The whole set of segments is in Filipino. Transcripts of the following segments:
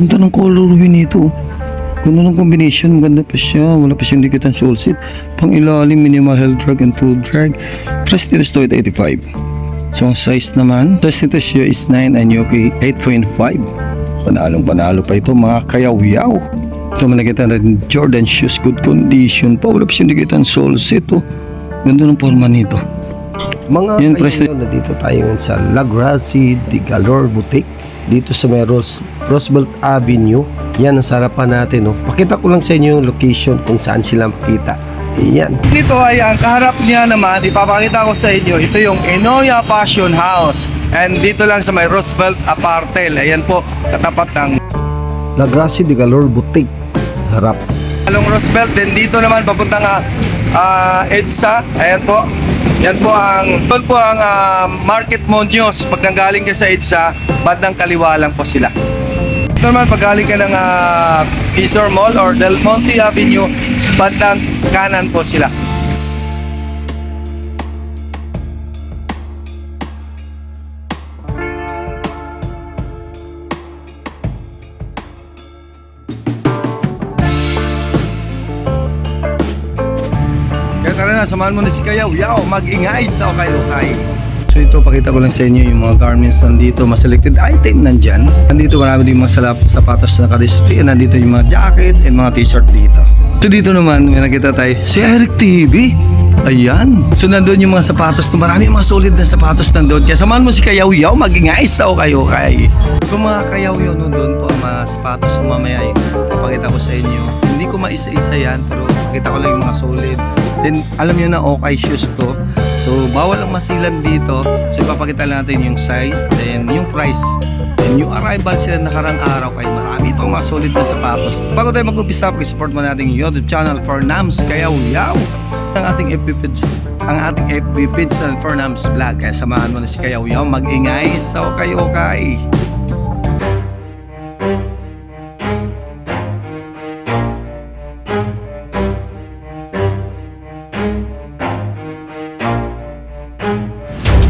Ganda ng colorway nito. Ganda ng combination. Ganda pa siya. Wala pa siyang dikitan soul seat. Pang ilalim, minimal heel drag and tool drag. Price nito is 85. So ang size naman, price nito siya is 9 and UK 8.5. Panalong-panalo pa ito mga kayaw-yaw. Ito man nakita natin Jordan shoes, good condition pa. Wala pa siyang dikitan soul seat. Oh. Ganda ng forma nito. Mga kayaw, na dito tayo sa La Gracia de Galore Boutique dito sa may Roosevelt Avenue. Yan ang sarapan natin. Pakita ko lang sa inyo yung location kung saan sila makita. Yan. Dito ay ang kaharap niya naman, ipapakita ko sa inyo, ito yung Enoya Fashion House. And dito lang sa may Roosevelt Apartel. Ayan po, katapat ng La Gracia de Galore Boutique. Harap. Along Roosevelt, then dito naman papunta nga EDSA. Ayan po. Yan po ang Market Muñoz. Pag nanggaling ka sa EDSA, bandang kaliwa lang po sila. Ito naman pag galing ka ng Quezon Mall or Del Monte Avenue, bandang kanan po sila. Tara na, samahan mo na si Kayaw-Yaw, mag-ingay sa okay. So ito, pakita ko lang sa inyo yung mga garments nandito, mga selected item nandyan. Nandito marami din mga sapatos na nakadisplay, nandito yung mga jacket and mga t-shirt dito. So dito naman, may nakita tayo, si Eric TV. Ayan. So nandun yung mga sapatos, marami yung mga solid na sapatos nandun. Kaya samahan mo si Kayaw-Yaw, mag-ingay sa okay. So mga Kayaw-Yaw nandun po, mga sapatos mamaya yung papakita ko sa inyo. Hindi ko maisa-isa yan, pero pakita ko lang yung mga solid. Then alam nyo na okay shoes to. So bawal ang masilan dito. So ipapakita lang natin yung size, then yung price. Then yung arrival sila nakarang araw, kaya marami pang mga solid na sapatos. Bago tayo mag-umpisa, support mo natin yung YouTube channel for Nams Kayaw-Yaw. Ang ating FB page na for Nams Vlog. Kaya samahan mo na si Kayaw-Yaw, mag-ingay sa okay.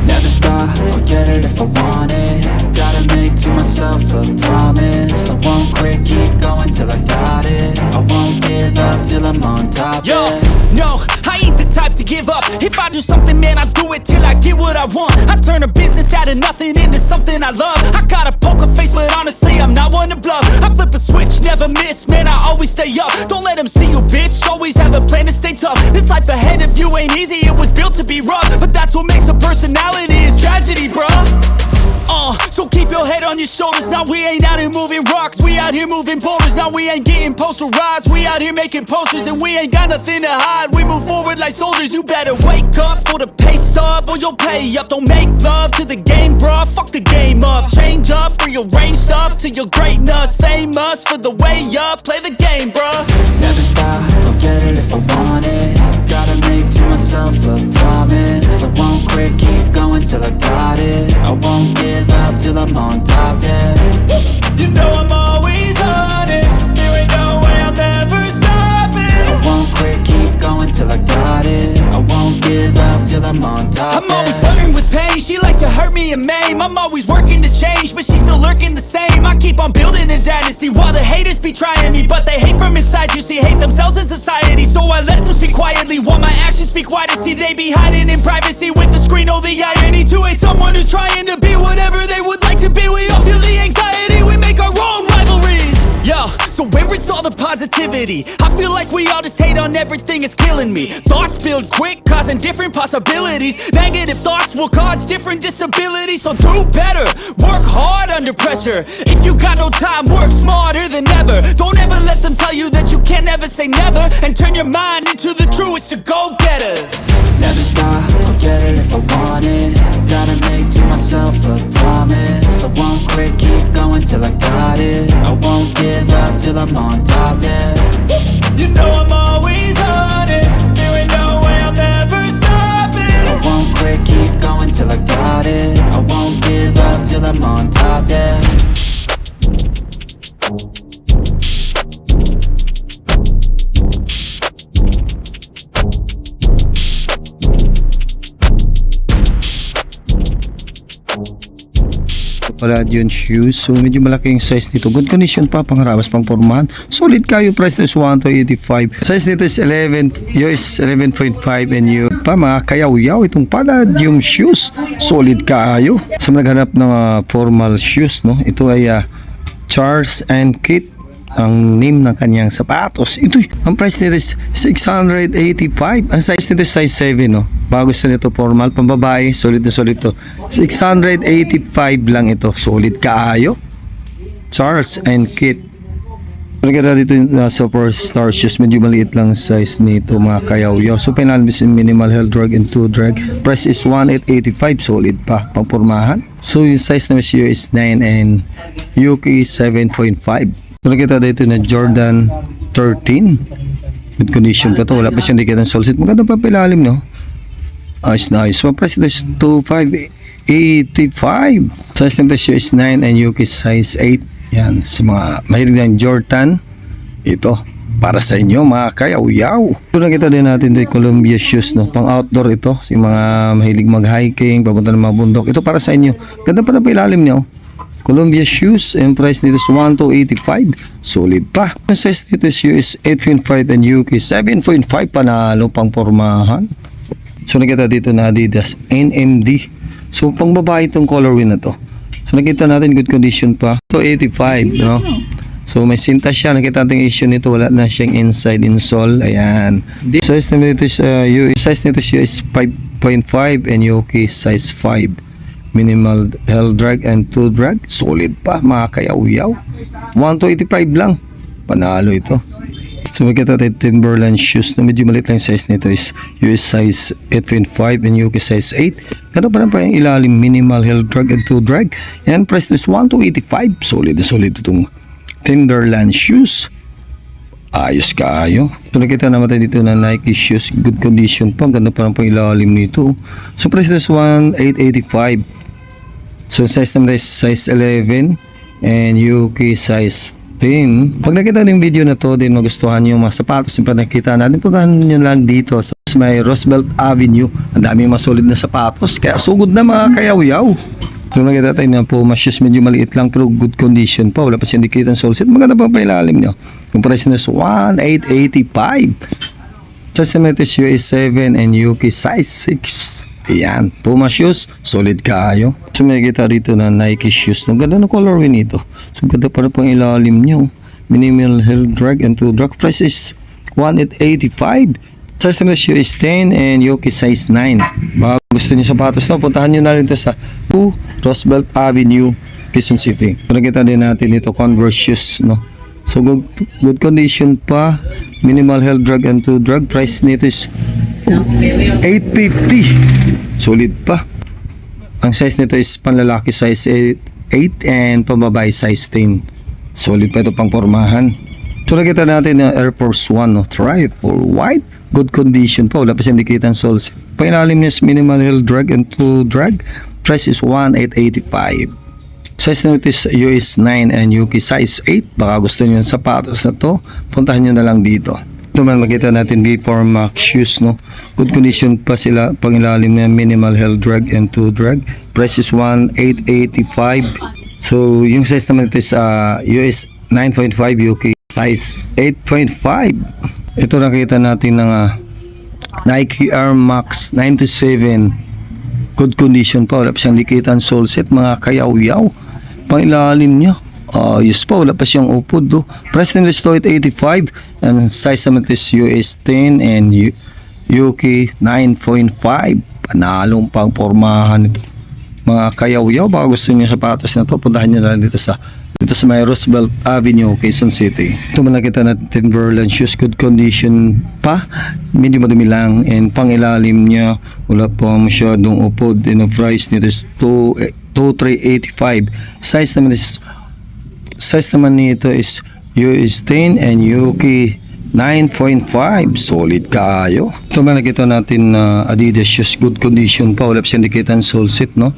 Never stop, I'll get it if I want it. Gotta make to myself a promise. I won't quit, keep going till I got it. I won't give up till I'm on top. Yo, yeah. no, I ain't the type to give up. If I do something, man, I do it till I get what I want. I turn a business out of nothing into something I love. I got a poker face, but honestly, I'm not one to bluff. I flip a switch, never miss, man, I always stay up. Don't let them see you, bitch, always have a plan to stay tough. This life ahead of you ain't easy, it was built to be rough. But that's what makes a personality, is tragedy, bruh. So keep your head on your shoulders. Now we ain't out here moving rocks, we out here moving boulders. Now we ain't getting posterized, we out here making posters. And we ain't got nothing to hide, we move forward like soldiers. You better wake up for the pay stub, or you'll pay up. Don't make love to the game, bruh, fuck the game up. Change up, rearrange stuff to your greatness. Famous for the way up, play the game, bruh. Never stop, I'll get it if I want it. Gotta make to myself a promise. I won't quit, keep going till I got it. I won't give up till I'm on top, yeah. You know I'm always honest, there ain't no way I'm ever stopping. I won't quit, keep going till I got it. I won't give up till I'm on top, I'm always flirting with pain, she like to hurt me and maim. I'm always working to change, but she's still lurking the same. I keep on building a dynasty while the haters be trying me. But they hate from inside, you see, hate themselves in society. So I let them speak quietly while my actions speak wider. See, they be hiding in privacy with the screen. Oh, the irony to hate someone who's trying to be whatever they would like to be. We all feel the anxiety, we make our own rivalries. Yo, so where is all the positivity? I feel like we all just hate on everything, it's killing me. Thoughts build quick, causing different possibilities. Negative thoughts will cause different disabilities. So do better, work hard under pressure. If you got no time, work smarter than ever. Don't ever let them tell you that you can't never say never. And turn your mind into the truest to go-getters. Never stop, I'll get it if I want it. Gotta make to myself a promise. I won't quit, keep going till I got it. I won't give up till I'm on top, yeah. You know I'm always honest, there ain't no way I'm ever stopping. I won't quit, keep going till I got it. I won't give up till I'm on top, yeah. Palladium shoes. So medyo malaki yung size nito. Good condition pa, pangharabas, pang pormahan. Solid kayo, price nito is 1,285. Size nito is 11, US 11.5 and you pa mga kayaw-yaw itong Palladium shoes. Solid kayo. Sa naghanap ng formal shoes, no? Ito ay Charles and Kate ang name ng kanyang sapatos. Ito, ang price nito is 685. Ang size nito is size 7, no? Bago sa nito formal, pambabae, solid na solid to. 685 lang ito. Solid kaayo. Charles and Kit. Pagkita dito Superstar shoes, medyo maliit lang size nito mga kayaw-yaw. So pinalabis in minimal heel drag and two drag. Price is 1,885. Solid pa, pangpormahan. So yung size na is 9 and UK 7.5. Nakita dito na Jordan 13. Good condition pa to. Wala pa siyang dikit ng solid. Maganda pa pilalim, no? Ayos na ayos. Price ito is 2,585. Size nito is 9 and UK size 8. Yan. Sa mga mahilig ng Jordan, ito. Para sa inyo, mga kayaw-yaw. Ito nakita din natin dito Columbia shoes, no? Pang outdoor ito. Yung mga mahilig mag-hiking, papunta ng mga bundok. Ito para sa inyo. Ganda pa na pilalim niyo. Columbia shoes, and price nito is 1,285. Solid pa. Ang size nito is US 8.5 and UK 7.5. Panalo pang pormahan. So nakita dito na Adidas NMD. So pang babae itong colorway na to. So nakita natin good condition pa. So 85, no? So may sinta siya. Nakita natin issue nito. Wala na siyang inside insole. Ayan. Size nito is size nito is US 5.5 and UK size 5. Minimal heel drag and two drag. Solid pa, mga kayaw-yaw. 1,285 lang. Panalo ito. So magkita tayo Timberland shoes na medyo maliit lang size nito is US size 8.5 and UK size 8. Ganda pa rin pa yung ilalim. Minimal heel drag and two drag. Yan, price is 1,285. Solid na solid itong Timberland shoes. Ayos kayo. So nakita naman tayo dito na Nike shoes. Good condition pa. Ganda pa rin pa yung ilalim nito. So price is 1,885. So size naman is size 11 and UK size 10. Pag nakita ng video na to, din magustuhan nyo yung mga sapatos yung panakita natin, puntahan nyo lang dito sa may Roosevelt Avenue. Ang dami mga solid na sapatos, kaya sugod na mga kayaw-yaw. So nakita tayo na Puma shoes, medyo maliit lang pero good condition pa, wala pa siyang dikit ang sole set. Maganda pa pa ilalim nyo. Yung price na is 1,885. Size naman ito is US 7 and UK size 6. Ayan, Puma shoes, solid kayo. So may kita dito na Nike shoes. Ang ganda ng colorway nito. So ganda para pang ilalim nyo. Minimal heel drag and two drag. Price is 1,885. Size naman is 10 and UK size 9. Baka gusto nyo sapatos, no? Puntahan nyo na rin ito sa 2 Roosevelt Avenue, Quezon City. So nakita din natin dito Converse shoes, no? So good condition pa. Minimal heel drag and two drag. Price nito is 850. Solid pa. Ang size nito is panlalaki size 8 and pambabae size 10. Solid pa ito pang pormahan. So nakita natin na Air Force 1, no? Triple white. Good condition pa. Wala pa siyang dikitan soles. Painalim niya is minimal heel drag and two drag. Price is 1,885. Size nito is US 9 and UK size 8. Baka gusto niyo yung sapatos na to, puntahan niyo na lang dito. Ito man makita natin V4 Max shoes, no? Good condition pa sila, pang ilalim na minimal heel drag and two drag. Price is 1,885. So yung size naman ito is US 9.5 UK size 8.5. Ito nakita natin ng Nike Air Max 97. Good condition pa, wala pa siyang dikitan sole set, mga kayaw-yaw. Pang ilalim niya, ayos pa, wala pa siyang upod, do. Price nila is 85 and size naman is US 10 and UK 9.5. Panalong pang pormahan ito, mga kayaw-yaw. Baka gusto niyo sapatos na to, puntahan niyo na lang dito sa may Roosevelt Avenue, Quezon City. Ito man nakita natin Timberland shoes, good condition pa, medyo madumi lang, and pang ilalim niya wala pa masyadong upod, and ang price nito is 2,385. Size naman nito is US 10 and UK 9.5. Solid kayo. Ito man nakita natin Adidas shoes, good condition pa, wala pa siyang dikitan sole set, no?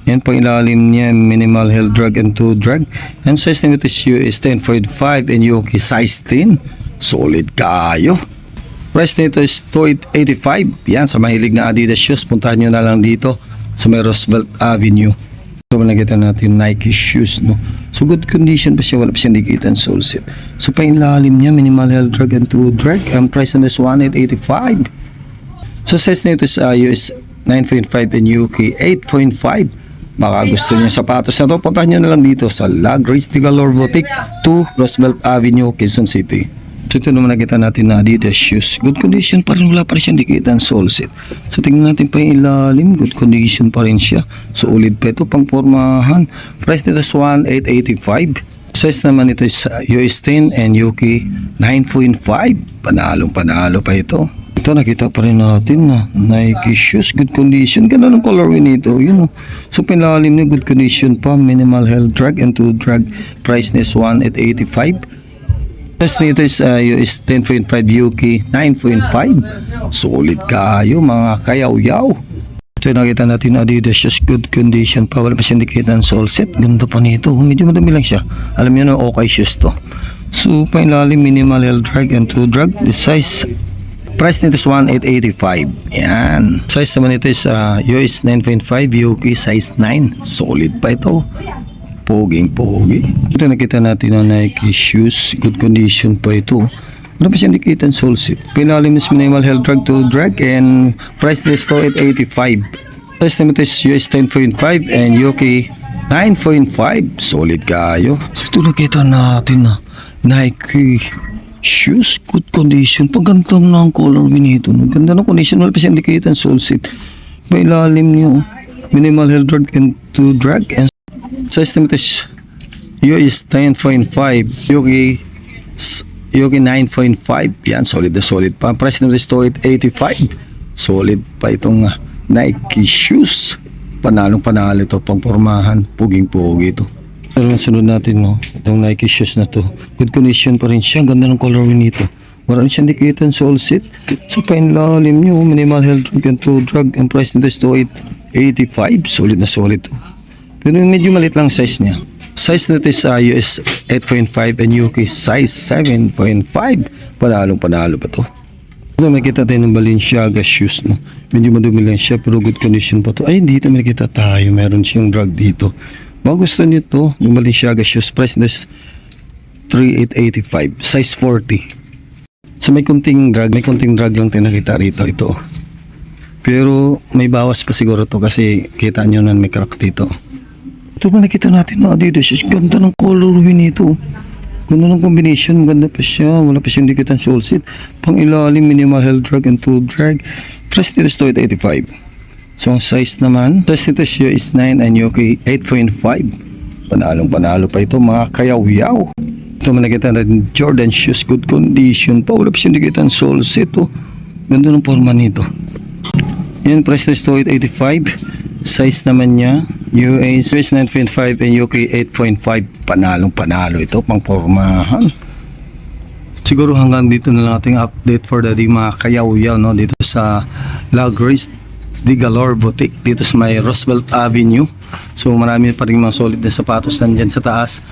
Yan pang ilalim niya, minimal heel drag and two drag. And size nito is US 10.5 and UK size 10. Solid kayo. Price nito is 2,885. Yan, sa mahilig na Adidas shoes, puntahan nyo na lang dito sa may Roosevelt Avenue. So nakita natin Nike shoes, no? So good condition pa siya, wala pa siya indicated sole set. So pailalim niya, minimal heel drag and to drag. Ang price naman is 1,885. So size nito is US 9.5 and UK 8.5. Baka gusto niyo sapatos na to, puntahan niyo na lang dito sa La Grace de Galore Boutique 2 Roosevelt Avenue, Quezon City. So ito naman nakita natin na Adidas shoes. Good condition pa rin, wala pa rin siyang dikitan sole set. So tingnan natin pa yung ilalim, good condition pa rin siya. So ulit pa ito, pang pormahan. Price nito is 1,885. Size naman ito is US 10 and UK 9.5. Panalong panalo pa ito. Ito nakita pa rin natin na Nike shoes, good condition. Ganda ng colorway nito, yun o. So pinalalim niya, good condition pa. Minimal heel drag and to drag. Price niya is 1,885. Size nito is US 10.5 UK 9.5. Solid kayo mga kayaw-yaw. Ito yung nakita natin Adidas shoes, good condition pa. Wala pa siyang dikitan sole set. Ganda pa nito. Medyo madami lang siya. Alam niyo na okay shoes to. So pinalalim, minimal heel drag and to drag. The size, price nito is 1,885. Yan. Size naman ito is US 9.5 UK size 9. Solid pa ito. Poging-pogi. Ito nakita natin na Nike shoes. Good condition pa ito. Wala pa siyang dikitan sole set. Pinalim is minimal heel drag to drag and price nito is 2,885. Size naman ito is US 10.5 and UK 9.5. Solid kayo. So ito nakita natin na Nike shoes, good condition. Paganda mo na ang color nito. Ganda ng condition. Wala pa siyang dikitan sole set. May ilalim niyo. Minimal heel drag and to drag and size naman is US 10.5 UK 9.5. Yan, solid na solid pa. Price naman is 2,885. Solid pa itong Nike shoes. Panalong panalo ito, pang pormahan. Puging-pugi ito. Ang sunod natin, no, itong Nike shoes na to, good condition pa rin siya. Ganda ng color nito. Wala rin siyang dikitan sole set. So painlalim nyo, minimal heel drag and to drag. And price nito is 2,885. Solid na solid to. Pero medyo malit lang size niya. Size nito is US 8.5 and UK size 7.5. Panalong panalo pa to. Ito makikita tayo ng Balenciaga shoes, no? Medyo madumi lang siya pero good condition pa to. Ay, dito makikita tayo. Meron siyang drag dito. Mga gusto nito, yung Balenciaga shoes, price nito is 3,885. Size 40. So may kunting drag lang tayo nakita rito. Ito. Pero may bawas pa siguro to kasi kita nyo na may crack dito. Ito pa nakita natin na Adidas shoes. Ganda ng colorway nito. Ganda ng combination. Ganda pa siya. Wala pa siyang dikitan sole set. Pang ilalim, minimal heel drag and to drag. Price nito is 2,885. So ang size naman, size nito is US 9 and UK 8.5. Panalong panalo pa ito mga kayaw-yaw. Ito man nakita natin Jordan shoes. Good condition pa. Wala pa siyang dikitan sole set. Oh. Ganda ng forma nito. Yan, price nito is 2,885. Size naman niya US 9.5 and UK 8.5. Panalong panalo ito, pang pormahan. Siguro hanggang dito na lang ating update for the day mga kayaw-yaw, no? Dito sa La Grace de Galore Boutique dito sa may Roosevelt Avenue. So marami pa rin mga solid na sapatos nandyan sa taas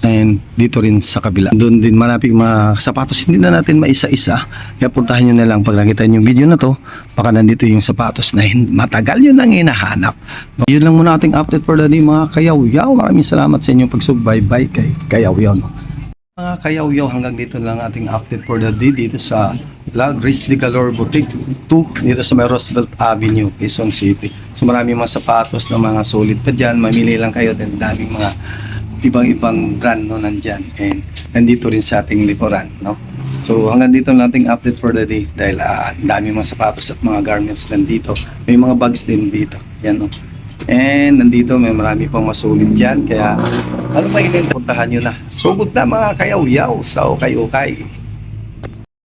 and dito rin sa kabila. Doon din maraming mga sapatos, hindi na natin maisa-isa. Kaya puntahan nyo na lang pag nakita nyo yung video na to. Baka nandito yung sapatos na matagal nyo nang hinahanap. No? Yun lang muna ating update for the day mga kayaw-yaw. Maraming salamat sa inyong pagsubaybay kay kayaw-yaw. No? Mga kayaw-yaw, hanggang dito lang ating update for the day dito sa La Grace de Galore Boutique 2 dito sa may Roosevelt Avenue, Quezon City. So maraming mga sapatos na mga solid pa dyan. Mamili lang kayo din, daming mga ibang brand, no, nandyan, and nandito rin sa ating likuran, no. So hanggang dito lang ating update for the day dahil dami mga sapatos at mga garments nandito. May mga bags din dito, yan, no. And nandito may marami pang masulit dyan, kaya ano ba yun, puntahan nyo na. Sugod na mga kayaw-yaw sa okay-okay.